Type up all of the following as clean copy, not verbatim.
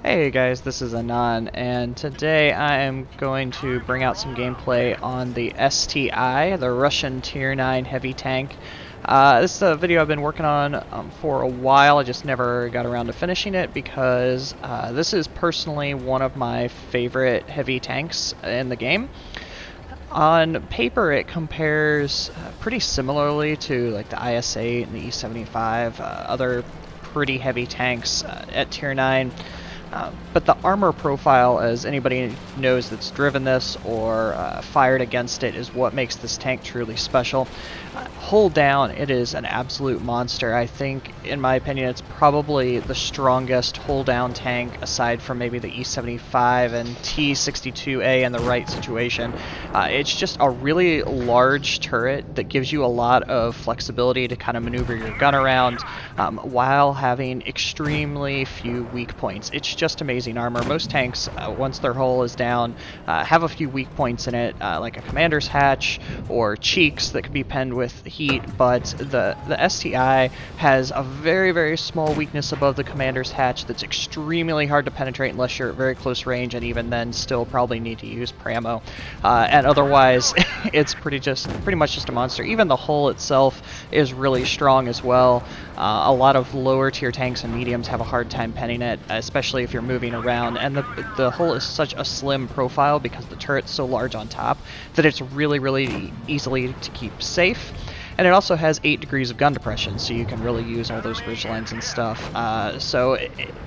Hey guys, this is Anon, and today I am going to bring out some gameplay on the STI, the Russian Tier 9 heavy tank. This is a video I've been working on for a while. I just never got around to finishing it because this is personally one of my favorite heavy tanks in the game. On paper, it compares pretty similarly to like the IS-8 and the E-75, other pretty heavy tanks at Tier 9. But the armor profile, as anybody knows that's driven this or fired against it, is what makes this tank truly special. Hull down, it is an absolute monster. I think, in my opinion, it's probably the strongest hull down tank aside from maybe the E-75 and T-62A in the right situation. It's just a really large turret that gives you a lot of flexibility to kind of maneuver your gun around while having extremely few weak points. It's just amazing armor. Most tanks, once their hull is down, have a few weak points in it, like a commander's hatch or cheeks that can be penned with heat, but the STI has a very, very small weakness above the commander's hatch that's extremely hard to penetrate unless you're at very close range, and even then still probably need to use Pramo. And otherwise, it's pretty much just a monster. Even the hull itself is really strong as well. A lot of lower tier tanks and mediums have a hard time penning it, especially if you're moving around, and the hull is such a slim profile because the turret's so large on top that it's really easily to keep safe. And it also has 8 degrees of gun depression, so you can really use all those ridgelines and stuff. So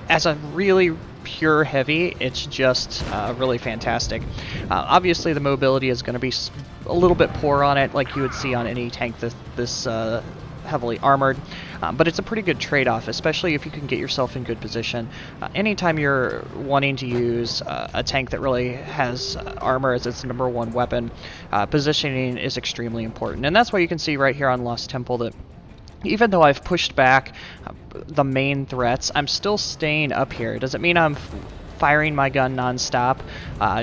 as a really pure heavy, it's just really fantastic. Obviously the mobility is going to be a little bit poor on it, like you would see on any tank this heavily armored, but it's a pretty good trade-off, especially if you can get yourself in good position. Anytime you're wanting to use a tank that really has armor as its #1 weapon, positioning is extremely important, and that's why you can see right here on Lost Temple that even though I've pushed back the main threats, I'm still staying up here. Does it mean I'm firing my gun non-stop?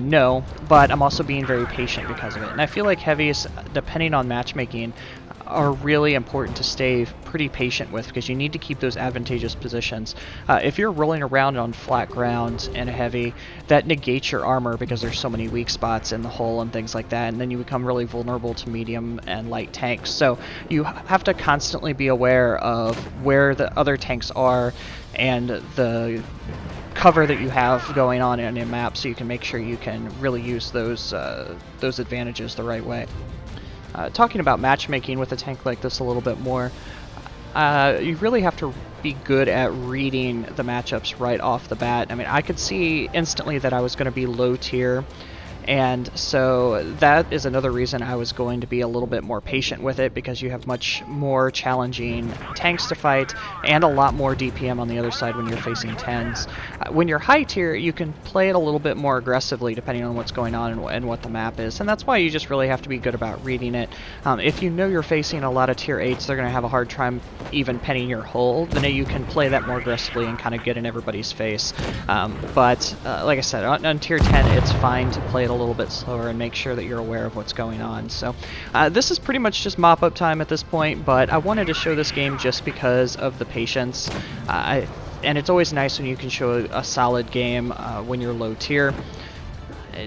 No, but I'm also being very patient because of it. And I feel like heavies, depending on matchmaking, are really important to stay pretty patient with because you need to keep those advantageous positions. If you're rolling around on flat ground in a heavy, that negates your armor because there's so many weak spots in the hull and things like that, and then you become really vulnerable to medium and light tanks. So you have to constantly be aware of where the other tanks are and the cover that you have going on in a map, so you can make sure you can really use those advantages the right way. Talking about matchmaking with a tank like this a little bit more, you really have to be good at reading the matchups right off the bat. I mean, I could see instantly that I was going to be low tier, and so that is another reason I was going to be a little bit more patient with it, because you have much more challenging tanks to fight and a lot more DPM on the other side when you're facing 10s. When you're high tier, you can play it a little bit more aggressively depending on what's going on and what the map is, and that's why you just really have to be good about reading it. If you know you're facing a lot of tier 8s, they're going to have a hard time even penning your hull, then you can play that more aggressively and kind of get in everybody's face. But like I said, on tier 10, it's fine to play it a little bit slower and make sure that you're aware of what's going on. So this is pretty much just mop-up time at this point, but I wanted to show this game just because of the patience. And it's always nice when you can show a solid game when you're low tier.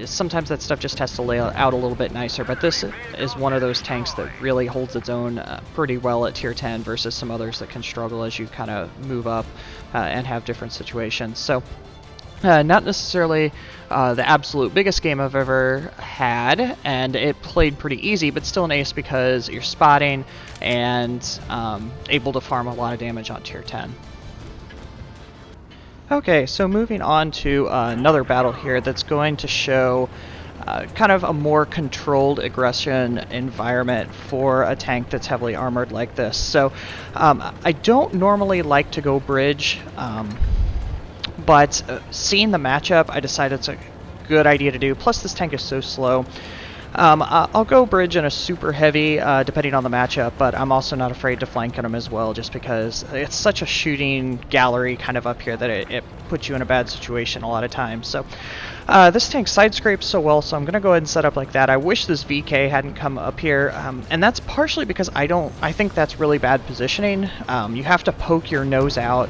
Sometimes that stuff just has to lay out a little bit nicer, but this is one of those tanks that really holds its own pretty well at tier 10 versus some others that can struggle as you kind of move up and have different situations. So not necessarily the absolute biggest game I've ever had, and it played pretty easy, but still an ace because you're spotting and able to farm a lot of damage on tier 10. Okay, so moving on to another battle here that's going to show kind of a more controlled aggression environment for a tank that's heavily armored like this. So I don't normally like to go bridge, but seeing the matchup, I decided it's a good idea to do. Plus, this tank is so slow. I'll go bridge in a super heavy, depending on the matchup, but I'm also not afraid to flank at him as well, just because it's such a shooting gallery kind of up here that it puts you in a bad situation a lot of times. So this tank side scrapes so well, so I'm going to go ahead and set up like that. I wish this VK hadn't come up here, and that's partially because I think that's really bad positioning. You have to poke your nose out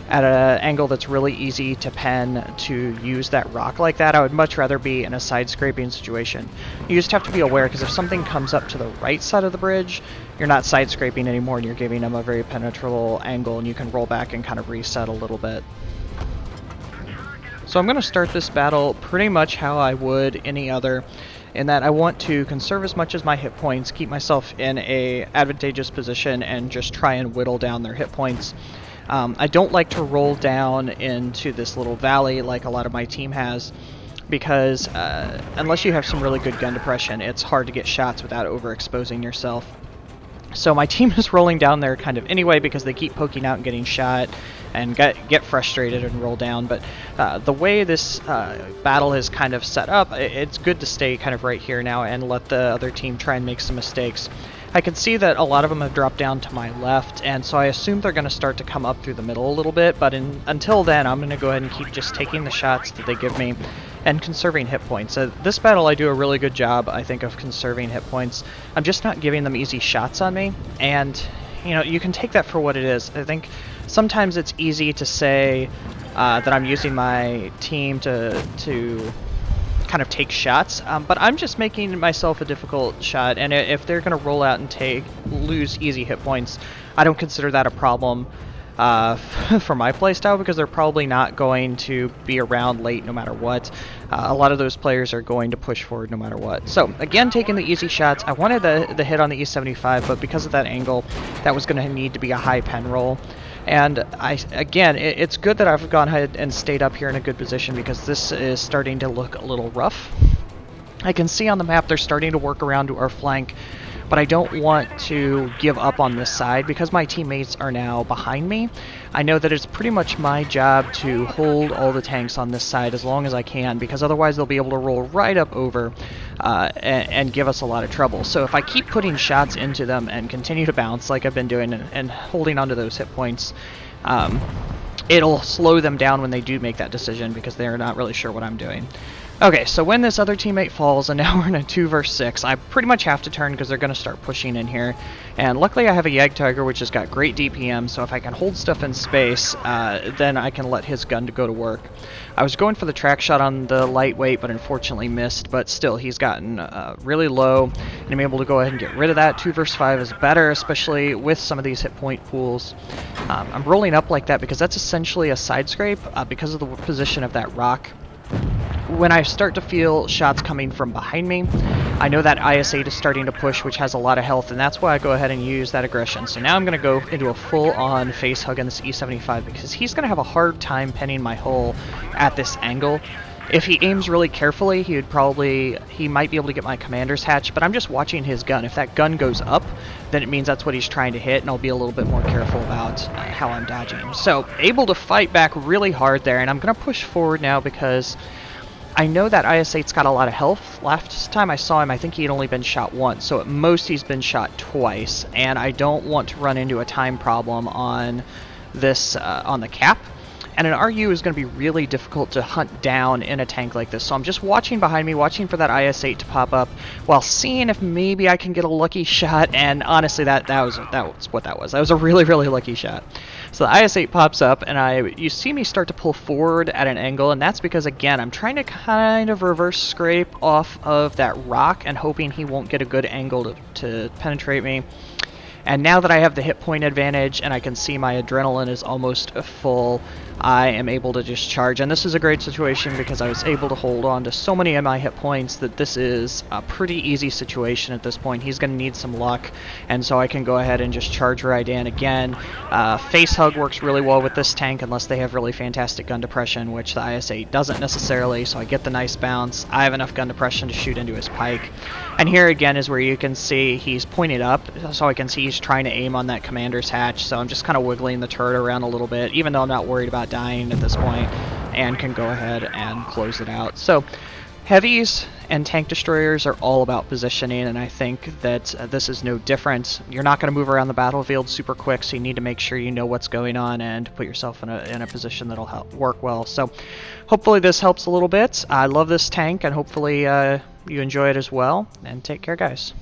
at an angle that's really easy to pen to use that rock like that. I would much rather be in a side scraping situation. You just have to be aware, because if something comes up to the right side of the bridge, you're not side scraping anymore and you're giving them a very penetrable angle, and you can roll back and kind of reset a little bit. So I'm going to start this battle pretty much how I would any other, in that I want to conserve as much as my hit points, keep myself in a advantageous position, and just try and whittle down their hit points. I don't like to roll down into this little valley like a lot of my team has, because unless you have some really good gun depression, it's hard to get shots without overexposing yourself. So my team is rolling down there kind of anyway, because they keep poking out and getting shot and get frustrated and roll down. But the way this battle is kind of set up, it's good to stay kind of right here now and let the other team try and make some mistakes. I can see that a lot of them have dropped down to my left, and so I assume they're going to start to come up through the middle a little bit, but until then I'm going to go ahead and keep just taking the shots that they give me and conserving hit points. This battle I do a really good job, I think, of conserving hit points. I'm just not giving them easy shots on me, and you know, you can take that for what it is. I think sometimes it's easy to say that I'm using my team to kind of take shots, but I'm just making myself a difficult shot, and if they're going to roll out and lose easy hit points, I don't consider that a problem for my playstyle, because they're probably not going to be around late no matter what. A lot of those players are going to push forward no matter what. So again, taking the easy shots. I wanted the hit on the E75, but because of that angle, that was going to need to be a high pen roll. And it's good that I've gone ahead and stayed up here in a good position, because this is starting to look a little rough. I can see on the map they're starting to work around to our flank, but I don't want to give up on this side because my teammates are now behind me. I know that it's pretty much my job to hold all the tanks on this side as long as I can, because otherwise they'll be able to roll right up over and give us a lot of trouble. So if I keep putting shots into them and continue to bounce like I've been doing and holding onto those hit points, it'll slow them down when they do make that decision, because they're not really sure what I'm doing. Okay, so when this other teammate falls, and now we're in a 2 versus 6, I pretty much have to turn because they're going to start pushing in here. And luckily I have a Jagdtiger, which has got great DPM, so if I can hold stuff in space, then I can let his gun go to work. I was going for the track shot on the lightweight, but unfortunately missed, but still, he's gotten really low, and I'm able to go ahead and get rid of that. 2 versus 5 is better, especially with some of these hit point pools. I'm rolling up like that because that's essentially a side scrape because of the position of that rock. When I start to feel shots coming from behind me, I know that IS-8 is starting to push, which has a lot of health, and that's why I go ahead and use that aggression. So now I'm going to go into a full-on face hug on this E75, because he's going to have a hard time penning my hull at this angle. If he aims really carefully, he might be able to get my commander's hatch, but I'm just watching his gun. If that gun goes up, then it means that's what he's trying to hit, and I'll be a little bit more careful about how I'm dodging. So, able to fight back really hard there, and I'm going to push forward now because I know that IS-8's got a lot of health. Last time I saw him, I think he had only been shot once, so at most he's been shot twice, and I don't want to run into a time problem on this, on the cap. And an RU is going to be really difficult to hunt down in a tank like this. So I'm just watching behind me, watching for that IS-8 to pop up, while seeing if maybe I can get a lucky shot. And honestly, that was what that was. That was a really, really lucky shot. So the IS-8 pops up, and you see me start to pull forward at an angle, and that's because, again, I'm trying to kind of reverse scrape off of that rock and hoping he won't get a good angle to penetrate me. And now that I have the hit point advantage and I can see my adrenaline is almost full, I am able to just charge. And this is a great situation because I was able to hold on to so many of my hit points that this is a pretty easy situation at this point. He's going to need some luck, and so I can go ahead and just charge right in again. Face hug works really well with this tank unless they have really fantastic gun depression, which the IS-8 doesn't necessarily, so I get the nice bounce. I have enough gun depression to shoot into his pike. And here again is where you can see he's pointed up, so I can see he's trying to aim on that commander's hatch, so I'm just kind of wiggling the turret around a little bit, even though I'm not worried about dying at this point, and can go ahead and close it out. So heavies and tank destroyers are all about positioning, and I think that this is no different. You're not going to move around the battlefield super quick, so you need to make sure you know what's going on and put yourself in a position that'll work well. So hopefully this helps a little bit. I love this tank, and hopefully you enjoy it as well, and take care, guys.